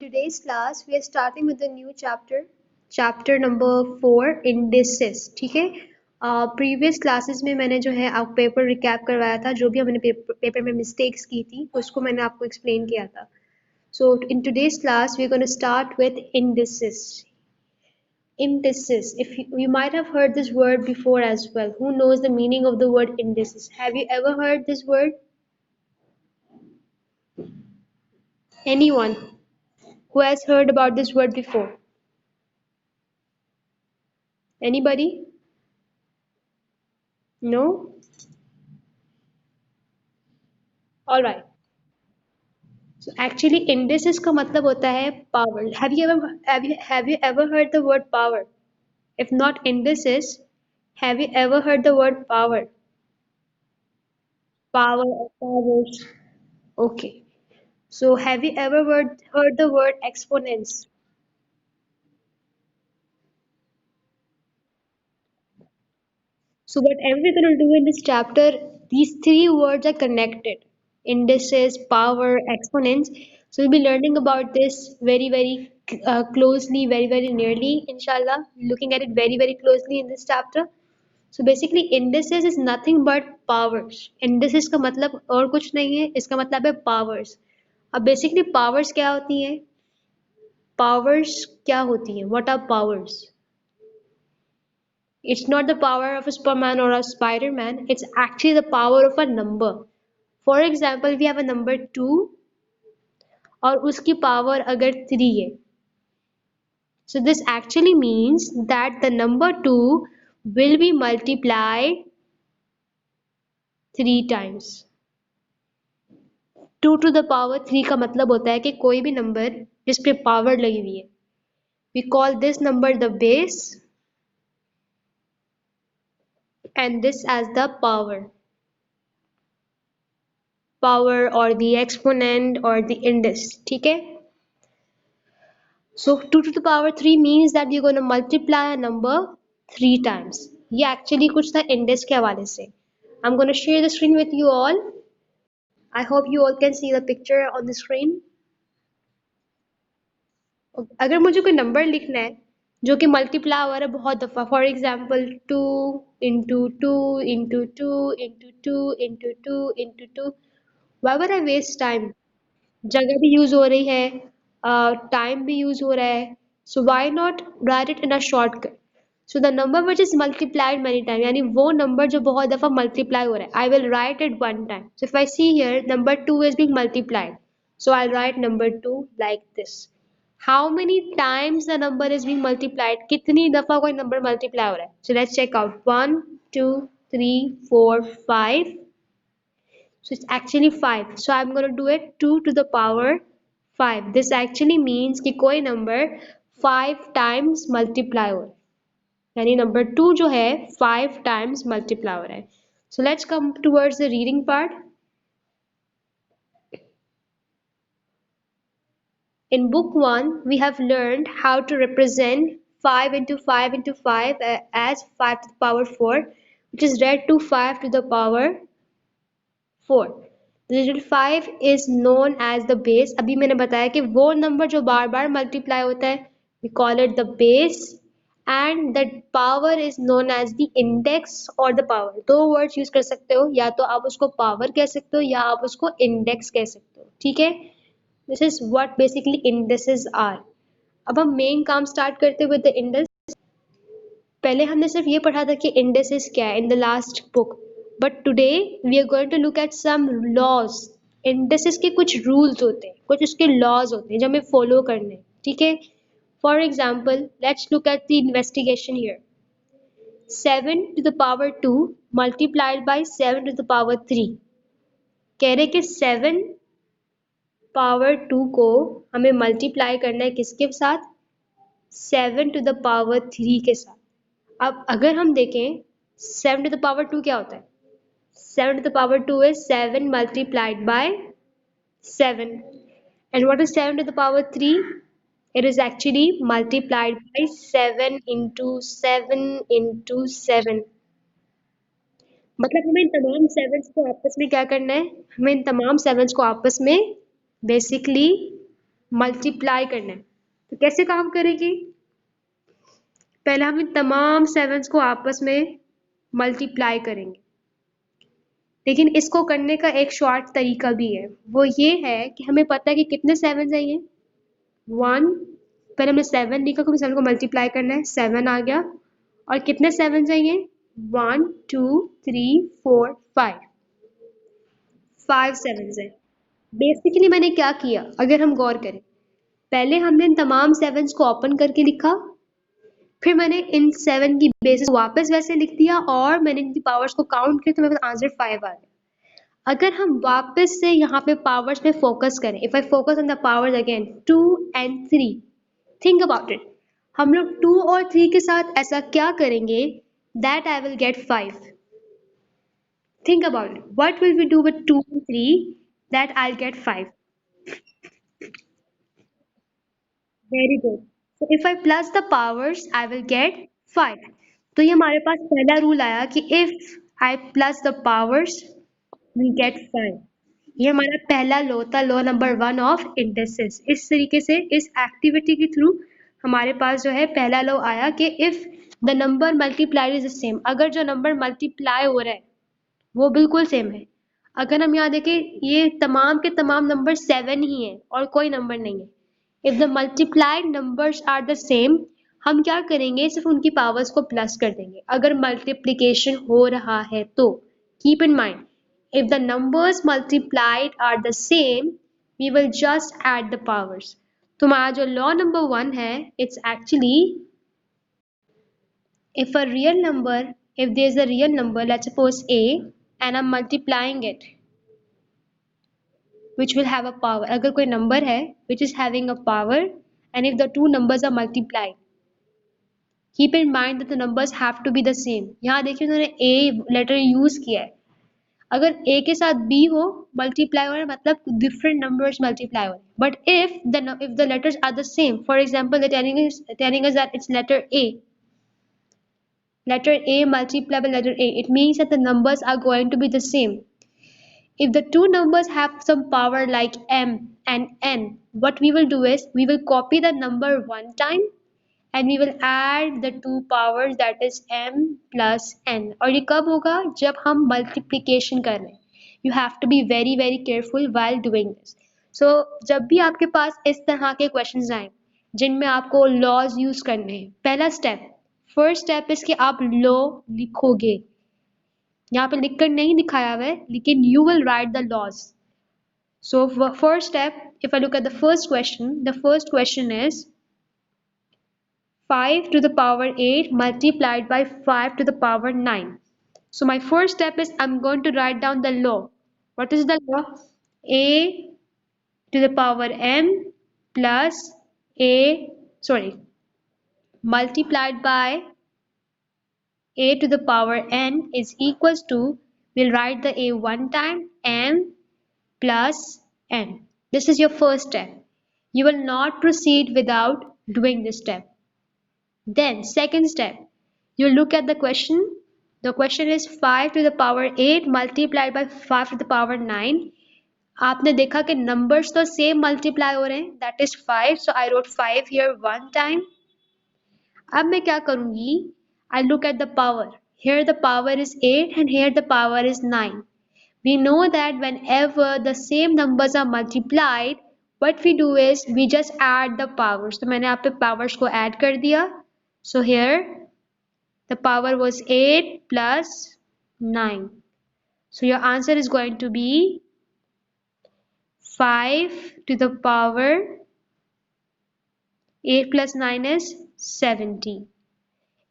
today's class, we are starting with a new chapter number 4, indices. ठीक है? Previous classes में मैंने जो है आप पेपर रिकैप करवाया था, जो भी हमने पेपर में मिस्टेक्स की थी उसको मैंने आपको एक्सप्लेन किया था. So in today's class, we're going to start with indices. Indices. If you might have heard this word before as well. Who knows the meaning of the word indices? Have you ever heard this word? Anyone who has heard about this word before? Anybody? No? All right. So actually indices का मतलब होता है power. Have you ever heard the word power? If not indices, have you ever heard the word power? Power or powers. Okay. So have you ever heard the word exponents? So whatever we're going to do in this chapter, these three words are connected. Indices, power, exponents. So we'll be learning about this very closely, very nearly, inshallah. Looking at it very closely in this chapter. So basically indices is nothing but powers. Indices का मतलब और कुछ नहीं है, इसका मतलब है powers. अब basically powers क्या होती हैं? Powers क्या होती हैं? What are powers? It's not the power of a Superman or a Spider-Man, it's actually the power of a number. For example, we have a number 2 और उसकी power अगर 3 है. So this actually means that the number 2 will be multiplied 3 times. 2 to the power 3 का मतलब होता है कि कोई भी number जिस पे power लगी हुई है. We call this number the base and this as the power or the exponent or the index. ठीक है? So 2 to the power 3 means that you're going to multiply a number 3 times. ये actually कुछ था index के हवाले से. I'm going to share the screen with you all. I hope you all can see the picture on the screen. अगर मुझे कोई number लिखना है जो कि मल्टीप्लाई हो रहा है बहुत दफ़ा, for example 2 into two into two into two into two into two, why would I waste time? जगह भी यूज हो रही है, टाइम भी यूज हो रहा है, so why not right it in a shortcut. So the number which is multiplied many time, यानी वो नंबर जो बहुत दफा मल्टीप्लाई हो रहा है, I will write it one time. So if I see here number 2 is being multiplied, so I'll write number 2 like this. How many times the number is being multiplied? कितनी दफा कोई number multiply हो रहा है? So let's check out. 1 2 3 4 5. So it's actually 5. So I'm going to do it 2 to the power 5. This actually means कि कोई number 5 times multiply हो रहा है. यानी number 2 जो है 5 times multiply हो रहा है. So let's come towards the reading part. In book 1, we have learned how to represent 5 into 5 into 5 as 5 to the power 4, which is read to 5 to the power 4. The digit 5 is known as the base. अभी मैंने बताया कि वो number जो बार बार multiply होता है, we call it the base, and the power is known as the index or the power. दो words use कर सकते हो, या तो आप उसको पावर कह सकते हो या आप उसको इंडेक्स कह सकते हो. ठीक है? This is what basically indexes are. अब हम मेन काम स्टार्ट करते हुए द इंडेक्स. पहले हमने सिर्फ ये पढ़ा था कि इंडेक्सेस क्या है in the last book, but today we are going to look at some laws. Indexes के कुछ रूल्स होते हैं, कुछ उसके लॉज होते हैं जो हमें फॉलो करने हैं. ठीक है? For example let's look at the investigation here. 7 to the power 2 multiplied by 7 to the power 3. कह रहे कि 7 पावर 2 को हमें मल्टीप्लाई करना है किसके साथ? 7 to the power 3 के साथ. अब अगर हम देखें 7 to the power 2 क्या होता है? 7 to the power 2 is 7 multiplied by 7. And what is 7 to the power 3? It is actually multiplied by 7 into 7 into 7. मतलब हमें इन तमाम सेवन्स को आपस में क्या करना है? हमें इन तमाम सेवन्स को आपस में बेसिकली मल्टीप्लाई करना है। तो कैसे काम करेगी? पहले हम इन तमाम सेवंस को आपस में मल्टीप्लाई करेंगे, लेकिन इसको करने का एक शॉर्ट तरीका भी है। वो ये है कि हमें पता है कि कितने सेवन चाहिए। 1, पहले हमने 7 लिखा क्योंकि 7 को मल्टीप्लाई करना है, 7 आ गया। और कितने 7 चाहिए? 1 2 3 4 5, 5 7 है। बेसिकली मैंने क्या किया, अगर हम गौर करें, पहले हमने इन तमाम 7 को ओपन करके लिखा, फिर मैंने इन 7 की बेसिस वापस वैसे लिख दिया, और मैंने इनकी पावर्स को काउंट किया तो मेरे पास आंसर 5 आ गया। अगर हम वापस से यहाँ पे पावर्स पे फोकस करें, if I focus on the powers again 2 and 3, think about it. हम लोग 2 और 3 के साथ ऐसा क्या करेंगे that I will get 5? Think about it, what will we do with 2 and 3 that I will get 5? Very good. So if I plus the powers, I will get 5. तो ये हमारे पास पहला रूल आया कि if I plus the powers, we get 5. ये हमारा पहला law था, लॉ नंबर 1 ऑफ इंडेक्सेस। इस तरीके से इस एक्टिविटी के थ्रू हमारे पास जो है पहला लॉ आया कि if the number multiplied is the same, अगर जो नंबर मल्टीप्लाई हो रहा है वो बिल्कुल सेम है। अगर हम यहाँ देखें, ये तमाम के तमाम नंबर 7 ही हैं और कोई नंबर नहीं है। If the multiplied numbers are the same, हम क्या करेंगे, सिर्फ उनकी पावर्स को प्लस कर देंगे अगर मल्टीप्लिकेशन हो रहा है तो। Keep in mind, if the numbers multiplied are the same, we will just add the powers. तो हमारा जो law number 1 है, it's actually if a real number, if there is a real number, let's suppose a, and I'm multiplying it, which will have a power. अगर कोई number है which is having a power, and if the two numbers are multiplied, keep in mind that the numbers have to be the same. यहाँ देखिए उन्होंने a letter use किया है। अगर a के साथ b हो मल्टीप्लाई हो रहा है, मतलब डिफरेंट नंबर्स मल्टीप्लाई हो रहे हैं। But if the letters are the same, for example they're telling us that it's letter a multiplied by letter a, it means that the numbers are going to be the same. If the two numbers have some power like m and n, what we will do is we will copy the number one time and we will add the two powers, that is m plus n. और ये कब होगा? जब हम multiplication कर रहे हैं. You have to be very very careful while doing this. So जब भी आपके पास इस तरह के questions आए जिनमें आपको laws use करने हैं, पहला step, first step is कि आप law लिखोगे। यहाँ पे लिखकर नहीं दिखाया हुआ है, लेकिन you will write the laws. So first step, if I look at the first question is 5 to the power 8 multiplied by 5 to the power 9. So my first step is I'm going to write down the law. What is the law? A to the power m plus multiplied by a to the power n is equals to, we'll write the a one time, m plus n. This is your first step. You will not proceed without doing this step. Then second step, you look at the question. The question is 5 to the power 8 multiplied by 5 to the power 9. आपने देखा कि numbers तो same multiply हो रहे हैं, that is 5. So I wrote 5 here one time. अब मैं क्या करूँगी? I look at the power. Here the power is 8 and here the power is 9. We know that whenever the same numbers are multiplied, what we do is we just add the powers. तो मैंने यहाँ पे powers को add कर दिया. So here the power was 8 plus 9. So your answer is going to be 5 to the power 8 plus 9 is 70.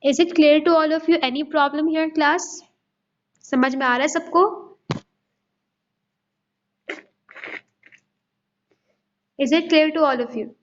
Is it clear to all of you? Any problem here class? समझ में आ रहा है सबको? Is it clear to all of you?